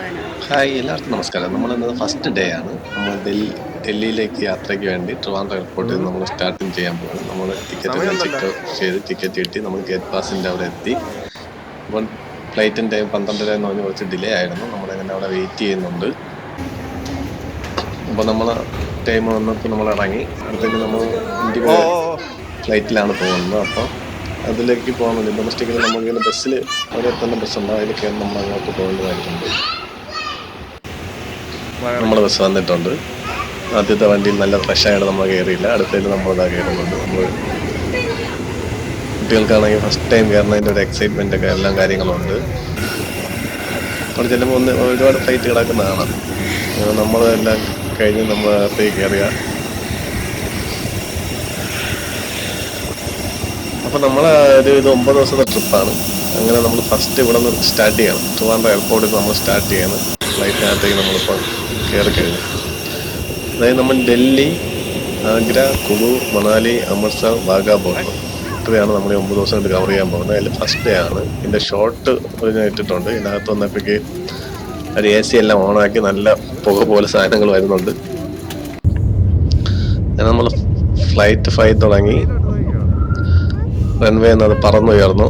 Hi, എല്ലാവർക്കും നമസ്കാരം. നമ്മളിന്ന് ഫസ്റ്റ് ഡേ ആണ്. നമ്മൾ ഡൽഹിയിലേക്ക് യാത്രയ്ക്ക് വേണ്ടി ട്രിവാൻഡ്രം എയർപോർട്ടിൽ നിന്ന് നമ്മൾ സ്റ്റാർട്ടിങ് ചെയ്യാൻ പോകുന്നത്. നമ്മൾ ടിക്കറ്റ് എല്ലാം ചെക്ക് ചെയ്ത് ടിക്കറ്റ് കിട്ടി. നമ്മൾ ഗേറ്റ് പാസിൻ്റെ അവിടെ എത്തി. അപ്പം ഫ്ലൈറ്റിൻ്റെ ടൈം 12:30 എന്ന് പറഞ്ഞ് കുറച്ച് ഡിലേ ആയിരുന്നു. നമ്മളങ്ങനെ അവിടെ വെയിറ്റ് ചെയ്യുന്നുണ്ട്. അപ്പോൾ നമ്മൾ ടൈം വന്നപ്പോൾ നമ്മൾ ഇറങ്ങി. അടുത്തേക്ക് നമ്മൾ ഇന്ത്യൻ ഫ്ലൈറ്റിലാണ് പോകുന്നത്. അപ്പോൾ അതിലേക്ക് പോകാൻ വേണ്ടി ഡൊമസ്റ്റിക്കിൽ നമ്മളിങ്ങനെ ബസ്സിൽ അവിടെ തന്നെ ബസ്സുണ്ട്. അതിൽ കയറി നമ്മൾ അങ്ങോട്ട് പോകേണ്ടതായിട്ടുണ്ട്. നമ്മുടെ ബസ് വന്നിട്ടുണ്ട്. ആദ്യത്തെ വണ്ടിയിൽ നല്ല ഫ്രഷായിട്ട് നമ്മൾ കയറിയില്ല. അടുത്തതിൽ നമ്മളിതാ കയറുന്നുണ്ട്. നമ്മൾ കുട്ടികൾക്കാണെങ്കിൽ ഫസ്റ്റ് ടൈം കയറുന്നതിൻ്റെ ഒരു എക്സൈറ്റ്മെൻ്റ് ഒക്കെ എല്ലാം കാര്യങ്ങളുണ്ട്. അവിടെ ചെല്ലുമ്പോൾ ഒരുപാട് ഫ്ലൈറ്റ് കിടക്കുന്നതാണ്. നമ്മളെല്ലാം കഴിഞ്ഞ് നമ്മൾ അകത്തേക്ക് കയറുക. അപ്പോൾ നമ്മൾ ഇത് 9 ദിവസത്തെ ട്രിപ്പാണ്. അങ്ങനെ നമ്മൾ ഫസ്റ്റ് ഇവിടെ നിന്ന് സ്റ്റാർട്ട് ചെയ്യണം. ട്രിവാൻഡ്രം എയർപോർട്ടിൽ നമ്മൾ സ്റ്റാർട്ട് ചെയ്യണം. ഫ്ലൈറ്റിനകത്തേക്ക് നമ്മളിപ്പോൾ കയറി കഴിഞ്ഞു. അതായത് നമ്മൾ ഡൽഹി, ആഗ്ര, കുളു, മണാലി, അമൃത്സർ, വാഗാ ബോർഡർ ഇത്രയാണ് നമ്മൾ 9 ദിവസം കൊണ്ട് കവർ ചെയ്യാൻ പോകുന്നത്. അതിൽ ഫസ്റ്റ് ഡേ ആണ്. ഇതിൻ്റെ ഷോർട്ട് ഞാൻ ഇട്ടിട്ടുണ്ട്. ഇതിനകത്ത് വന്നപ്പോഴേക്ക് ഒരു AC എല്ലാം ഓണാക്കി നല്ല പുക പോലെ സാധനങ്ങൾ വരുന്നുണ്ട്. അങ്ങനെ നമ്മൾ ഫ്ലൈറ്റ് 5 തുടങ്ങി. റൺവേ എന്നത് പറന്നുയർന്നു.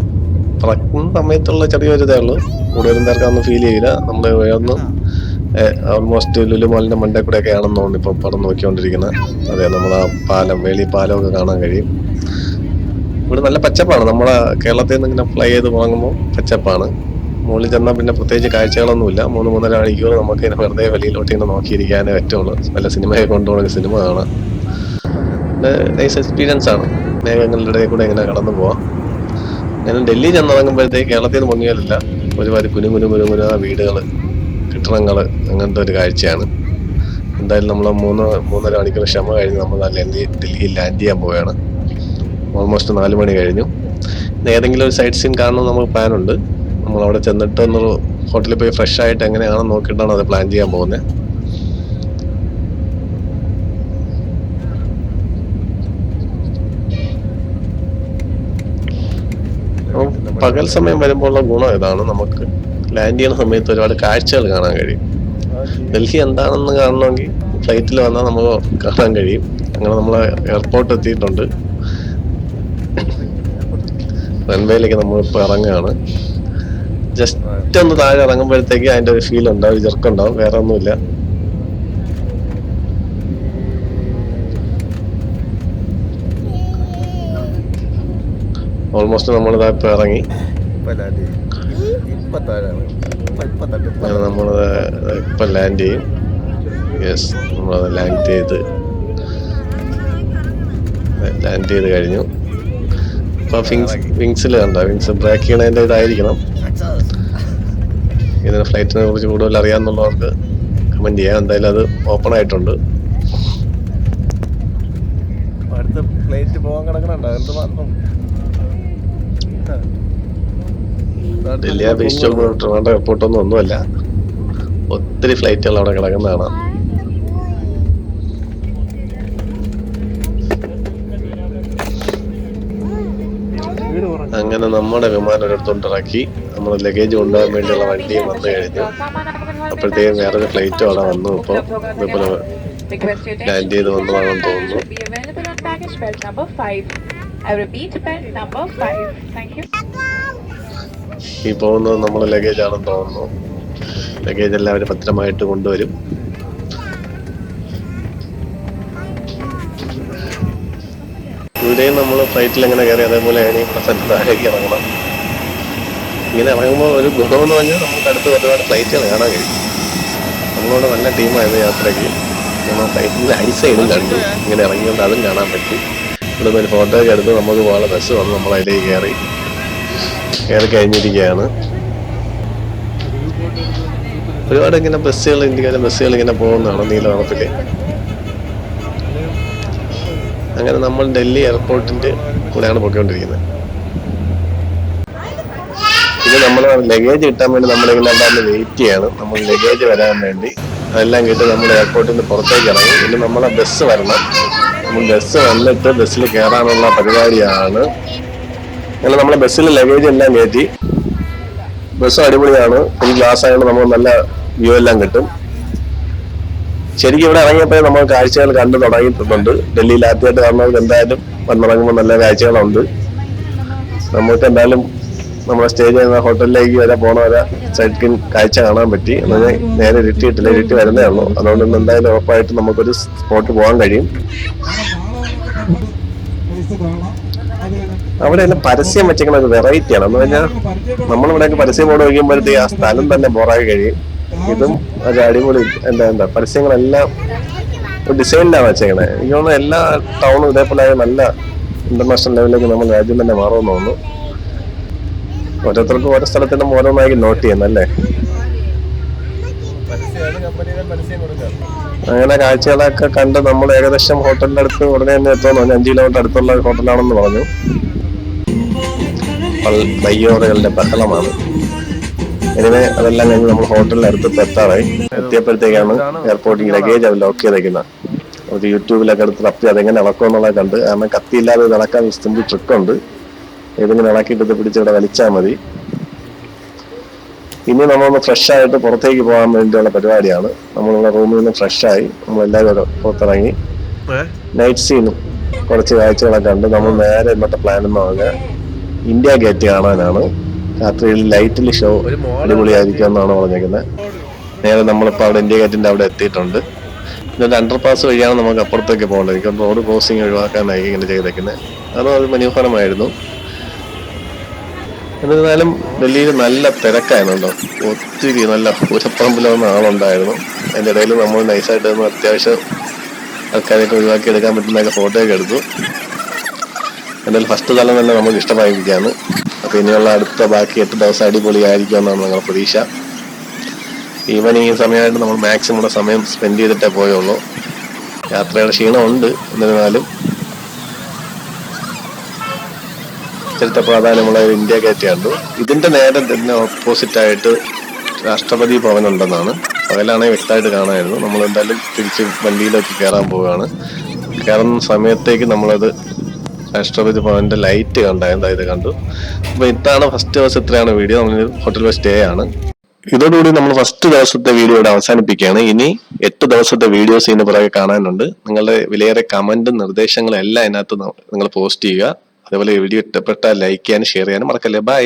പറക്കുന്ന സമയത്തുള്ള ചെറിയൊരു ഇതേ ഉള്ളൂ. കൂടുതലും പേർക്ക് അതൊന്നും ഫീൽ ചെയ്യില്ല. നമ്മൾ ഉയർന്നു ഓൾമോസ്റ്റ് ലുലു മാളിൻ്റെ മണ്ടേ കൂടെയൊക്കെ ആണെന്ന് തോന്നുന്നു ഇപ്പം പറന്ന് നോക്കിക്കൊണ്ടിരിക്കുന്നത്. അതെ, നമ്മൾ ആ പാലം, വേളി പാലമൊക്കെ കാണാൻ കഴിയും. ഇവിടെ നല്ല പച്ചപ്പാണ്. നമ്മളെ കേരളത്തിൽ നിന്ന് ഇങ്ങനെ ഫ്ലൈ ചെയ്ത് പോകുമ്പോൾ പച്ചപ്പാണ്. മുകളിൽ ചെന്നാൽ പിന്നെ പ്രത്യേകിച്ച് കാഴ്ചകളൊന്നുമില്ല. 3-3.5 മണിക്കൂർ നമുക്ക് ഇങ്ങനെ വെറുതെ വെളിയിലോട്ട് ഇങ്ങനെ നോക്കിയിരിക്കാനേ പറ്റുള്ളൂ. നല്ല സിനിമയൊക്കെ കൊണ്ടുപോകണമെങ്കിൽ സിനിമ കാണാം. നൈസ് എക്സ്പീരിയൻസ് ആണ്. മേഘങ്ങളുടെ ഇടയിൽ കൂടെ ഇങ്ങനെ കടന്നു പോവാം. ഞാൻ ഡൽഹി ചെന്നിറങ്ങുമ്പോഴത്തേക്ക് കേരളത്തിൽ നിന്ന് മുങ്ങിയാലില്ല. ഒരുപാട് കുനുകുന വീടുകൾ, കെട്ടിടങ്ങൾ, അങ്ങനത്തെ ഒരു കാഴ്ചയാണ്. എന്തായാലും നമ്മൾ 3-3.5 മണിക്കൂർ ക്ഷമ കഴിഞ്ഞ് നമ്മൾ ഡൽഹിയിൽ ലാൻഡ് ചെയ്യാൻ പോവുകയാണ്. ഓൾമോസ്റ്റ് 4 മണി കഴിഞ്ഞു. ഏതെങ്കിലും ഒരു സൈറ്റ് സീൻ കാണണം നമുക്ക് പ്ലാനുണ്ട്. നമ്മളവിടെ ചെന്നിട്ട് ഒന്ന് ഹോട്ടലിൽ പോയി ഫ്രഷ് ആയിട്ട് എങ്ങനെയാണെന്ന് നോക്കിയിട്ടാണ് അത് പ്ലാൻ ചെയ്യാൻ പോകുന്നത്. പകൽ സമയം വരുമ്പോഴുള്ള ഗുണം ഇതാണ്, നമുക്ക് ലാൻഡ് ചെയ്യുന്ന സമയത്ത് ഒരുപാട് കാഴ്ചകൾ കാണാൻ കഴിയും. ഡൽഹി എന്താണെന്ന് കാണണമെങ്കിൽ ഫ്ലൈറ്റിൽ വന്നാൽ നമുക്ക് കാണാൻ കഴിയും. അങ്ങനെ നമ്മൾ എയർപോർട്ട് എത്തിയിട്ടുണ്ട്. റൺവേയിലേക്ക് നമ്മളിപ്പോൾ ഇറങ്ങുകയാണ്. ജസ്റ്റ് ഒന്ന് താഴെ ഇറങ്ങുമ്പോഴത്തേക്ക് അതിൻ്റെ ഒരു ഫീൽ ഉണ്ടാവും, ജെർക്കുണ്ടാവും, വേറെ ഒന്നുമില്ല. ഓൾമോസ്റ്റ് നമ്മളിതാ ഇപ്പോൾ ഇറങ്ങി. നമ്മൾ ഇപ്പം ലാൻഡ് ചെയ്യും. യെസ്, നമ്മളത് ലാൻഡ് ചെയ്ത് കഴിഞ്ഞു. ഇപ്പോൾ വിങ്സിൽ കണ്ട വിങ്സ് ബ്രേക്ക് ചെയ്യണതിൻ്റെ ഇതായിരിക്കണം. ഇതിന് ഫ്ലൈറ്റിനെ കുറിച്ച് കൂടുതൽ അറിയാമെന്നുള്ളവർക്ക് കമൻറ്റ് ചെയ്യാം. എന്തായാലും അത് ഓപ്പൺ ആയിട്ടുണ്ട്. അടുത്ത ഫ്ലൈറ്റ് പോകാൻ കിടക്കണുണ്ടോ? എന്ത് മാത്രം ഡൽഹി അപേക്ഷിച്ച് ട്രിവാൻഡ്രം എയർപോർട്ടൊന്നും ഒന്നുമല്ല. ഒത്തിരി ഫ്ലൈറ്റുകൾ അവിടെ കിടക്കുന്നതാണ്. അങ്ങനെ നമ്മുടെ വിമാനം ഒരിടത്തോണ്ടിറക്കി. നമ്മൾ ലഗേജ് കൊണ്ടുപോകാൻ വേണ്ടിയുള്ള വണ്ടിയും വന്നു കഴിഞ്ഞു. അപ്പോഴത്തേക്കും വേറൊരു ഫ്ലൈറ്റും അവിടെ വന്നു. ഇപ്പോൾ ഇതേപോലെ ലാൻഡ് ചെയ്ത് വന്നതാണെന്ന് തോന്നുന്നു. ഈ പോകുന്നത് നമ്മളെ ലഗേജ് ആണെന്ന് തോന്നുന്നു. ലഗേജ് എല്ലാം അവർ ഭദ്രമായിട്ട് കൊണ്ടുവരും. ഇവിടെയും നമ്മൾ ഫ്ലൈറ്റിൽ എങ്ങനെ കയറി അതേപോലെ താഴേക്ക് ഇറങ്ങണം. ഇങ്ങനെ ഇറങ്ങുമ്പോൾ ഒരു ഗുണമെന്ന് പറഞ്ഞാൽ നമുക്ക് അടുത്ത് ഒരുപാട് ഫ്ലൈറ്റുകൾ കാണാൻ കഴിയും. നമ്മളോട് നല്ല ടീമായിരുന്നു യാത്രയ്ക്ക്. നമ്മൾ ഫ്ലൈറ്റിൻ്റെ ഐ സൈഡും കണ്ടു. ഇങ്ങനെ ഇറങ്ങിയോണ്ട് അതും കാണാൻ പറ്റി. ഇവിടെ ഒരു ഫോട്ടോ ഒക്കെ എടുത്ത് നമുക്ക് പോകാനുള്ള ബസ് വന്ന് നമ്മൾ അതിലേക്ക് കയറി കഴിഞ്ഞിരിക്കുകയാണ്. ഒരുപാട് ഇങ്ങനെ ഇന്ത്യയിലെ ബസ്സുകൾ ഇങ്ങനെ പോകുന്നതാണ് നീലനിറത്തില്. അങ്ങനെ നമ്മൾ ഡൽഹി എയർപോർട്ടിന്റെ കൂടെയാണ് പോയിക്കൊണ്ടിരിക്കുന്നത്. ഇത് നമ്മൾ ലഗേജ് കിട്ടാൻ വേണ്ടി നമ്മളിങ്ങനെ എല്ലാം വെയിറ്റ് ചെയ്യണം. നമ്മൾ ലഗേജ് വരാൻ വേണ്ടി അതെല്ലാം കിട്ടി നമ്മൾ എയർപോർട്ടിൽ നിന്ന് പുറത്തേക്ക് ഇറങ്ങി. പിന്നെ നമ്മളെ ബസ് വരണം. നമ്മൾ ബസ് വന്നിട്ട് ബസ്സിൽ കയറാനുള്ള പരിപാടിയാണ്. അങ്ങനെ നമ്മളെ ബസ്സിൽ ലഗേജ് എല്ലാം കയറ്റി. ബസ് അടിപൊളിയാണ്. ഫുൾ ഗ്ലാസ് ആയതുകൊണ്ട് നമ്മൾ നല്ല വ്യൂ എല്ലാം കിട്ടും. ശരിക്കും ഇവിടെ ഇറങ്ങിയപ്പോൾ നമ്മൾ കാഴ്ചകൾ കണ്ടു തുടങ്ങിയിട്ടുണ്ട്. ഡൽഹിയിൽ ആദ്യമായിട്ട് കാണുന്നവർക്ക് എന്തായാലും വന്നിറങ്ങുമ്പോൾ നല്ല കാഴ്ചകളുണ്ട്. നമുക്ക് എന്തായാലും നമ്മുടെ സ്റ്റേജ് ചെയ്യുന്ന ഹോട്ടലിലേക്ക് വരെ പോണവരെ സൈഡ് കാഴ്ച കാണാൻ പറ്റി. എന്നാൽ നേരെ ഇരുട്ടിയിട്ടില്ല, ഇരുട്ടി വരുന്നേ ഉള്ളൂ. അതുകൊണ്ട് എന്തായാലും ഉറപ്പായിട്ട് നമുക്കൊരു സ്പോട്ട് പോകാൻ കഴിയും. അവിടെ എല്ലാം പരസ്യം വെച്ചേക്കുന്ന ഒരു വെറൈറ്റിയാണ്. എന്ന് പറഞ്ഞാൽ നമ്മളിവിടെയൊക്കെ പരസ്യം ബോർഡ് വയ്ക്കുമ്പോഴത്തേക്ക് ആ സ്ഥലം തന്നെ ബോറായി കഴിയും. ഇതും ഒരു അടിപൊളി എന്താ പരസ്യങ്ങളെല്ലാം ഡിസൈനിലാണ് വെച്ചേക്കണേ. എനിക്ക് തോന്നുന്നു എല്ലാ ടൗണും ഇതേപോലെ നല്ല ഇന്റർനാഷണൽ ലെവലിലേക്ക് നമ്മൾ രാജ്യം തന്നെ മാറുമെന്ന് തോന്നുന്നു. ഓരോരുത്തർക്കും ഓരോ സ്ഥലത്തിനും ഓരോന്നായി നോട്ട് ചെയ്യുന്നല്ലേ. അങ്ങനെ കാഴ്ചകളൊക്കെ കണ്ട് നമ്മൾ ഏകദേശം ഹോട്ടലിന്റെ അടുത്ത് ഉടനെ തന്നെ എത്തുമെന്ന് 5 കിലോമീറ്റർ അടുത്തുള്ള ഹോട്ടലാണെന്ന് പറഞ്ഞു. വയ്യോറകളുടെ ബഹളമാണ്. ഇനിമേ അതെല്ലാം കഴിഞ്ഞ് നമ്മൾ ഹോട്ടലിന്റെ അടുത്ത് എത്താറായി. എത്തിയപ്പോഴത്തേക്കാണ് എയർപോർട്ടിൽ ലഗേജ് അവർ ലോക്ക് ചെയ്തേക്കുന്നത്. ഒരു യൂട്യൂബിലൊക്കെ എടുത്ത് തപ്പി അതെങ്ങനെ ഇളക്കും എന്നുള്ളത് കണ്ട്. കാരണം കത്തിയില്ലാതെ ഇത് ഇളക്കാൻ സിമ്പിൾ ട്രിക്കുണ്ട്. ഇതിങ്ങനെ ഇളക്കിയിട്ട് പിടിച്ച് ഇവിടെ വലിച്ചാൽ മതി. ഇനി നമ്മളൊന്ന് ഫ്രഷ് ആയിട്ട് പുറത്തേക്ക് പോകാൻ വേണ്ടിയുള്ള പരിപാടിയാണ്. നമ്മളുള്ള റൂമിൽ നിന്ന് ഫ്രഷായി നമ്മളെല്ലാവരും പുറത്തിറങ്ങി നൈറ്റ് സീനും കുറച്ച് കാഴ്ചകളൊക്കെ കണ്ട് നമ്മൾ നേരെ ഇന്നത്തെ പ്ലാൻ എന്ന് പറഞ്ഞാൽ ഇന്ത്യ ഗേറ്റ് കാണാനാണ്. രാത്രിയിൽ ലൈറ്റിൽ ഷോ അടിപൊളിയായിരിക്കും എന്നാണ് പറഞ്ഞേക്കുന്നത്. നേരെ നമ്മളിപ്പോൾ അവിടെ ഇന്ത്യ ഗേറ്റിന്റെ അവിടെ എത്തിയിട്ടുണ്ട്. ഇതിന്റെ അണ്ടർ പാസ് വഴിയാണ് നമുക്ക് അപ്പുറത്തേക്ക് പോകേണ്ടത്. എനിക്ക് റോഡ് ക്രോസിങ് ഒഴിവാക്കാനായി ഇങ്ങനെ ചെയ്തേക്കുന്നത്. അത് മനോഹരമായിരുന്നു. എന്നിരുന്നാലും ഡൽഹിയിൽ നല്ല തിരക്കായിരുന്നുണ്ടോ. ഒത്തിരി നല്ല പൂരപ്പറമ്പിലൊന്നും ആളുണ്ടായിരുന്നു. അതിൻ്റെ ഇടയിൽ നമ്മൾ നൈസായിട്ട് അത്യാവശ്യം ആൾക്കാരെയൊക്കെ ഒഴിവാക്കി എടുക്കാൻ പറ്റുന്നതൊക്കെ ഫോട്ടോയൊക്കെ എടുത്തു. എന്തായാലും ഫസ്റ്റ് തലം തന്നെ നമുക്ക് ഇഷ്ടമായിരിക്കുകയാണ്. അപ്പോൾ ഇനിയുള്ള അടുത്ത ബാക്കി 8 ദിവസം അടിപൊളിയായിരിക്കും എന്നാണ് ഞങ്ങളുടെ പ്രതീക്ഷ. ഈവനിങ് സമയമായിട്ട് നമ്മൾ മാക്സിമം സമയം സ്പെൻഡ് ചെയ്തിട്ടേ പോയുള്ളൂ. യാത്രയുടെ ക്ഷീണമുണ്ട്. എന്നിരുന്നാലും ചരിത്ര പ്രാധാന്യമുള്ള ഒരു ഇന്ത്യ ഗേറ്റ് കണ്ടു. ഇതിന്റെ നേരെ തന്നെ ഓപ്പോസിറ്റ് ആയിട്ട് രാഷ്ട്രപതി ഭവൻ ഉണ്ടെന്നാണ്. പകലാണെങ്കിൽ വ്യക്തമായിട്ട് കാണാമായിരുന്നു. നമ്മൾ എന്തായാലും തിരിച്ച് വണ്ടിയിലേക്ക് കയറാൻ പോവുകയാണ്. കയറുന്ന സമയത്തേക്ക് നമ്മളത് രാഷ്ട്രപതി ഭവന്റെ ലൈറ്റ് കണ്ടായിരുന്നു. ഇത് കണ്ടു. അപ്പൊ ഇതാണ് ഫസ്റ്റ് ദിവസത്തിലാണ് വീഡിയോ. നമ്മൾ ഹോട്ടലിൽ സ്റ്റേ ആണ്. ഇതോടുകൂടി നമ്മൾ ഫസ്റ്റ് ദിവസത്തെ വീഡിയോ ഇവിടെ അവസാനിപ്പിക്കുകയാണ്. ഇനി 8 ദിവസത്തെ വീഡിയോസ് ഇതിന് പുറകെ കാണാനുണ്ട്. നിങ്ങളുടെ വിലയേറെ കമന്റും നിർദ്ദേശങ്ങളും എല്ലാം ഇതിനകത്ത് നിങ്ങൾ പോസ്റ്റ് ചെയ്യുക. അതേപോലെ വീഡിയോ ഇഷ്ടപ്പെട്ടാൽ ലൈക്ക് ചെയ്യാനും ഷെയർ ചെയ്യാനും മറക്കല്ലേ. ബൈ.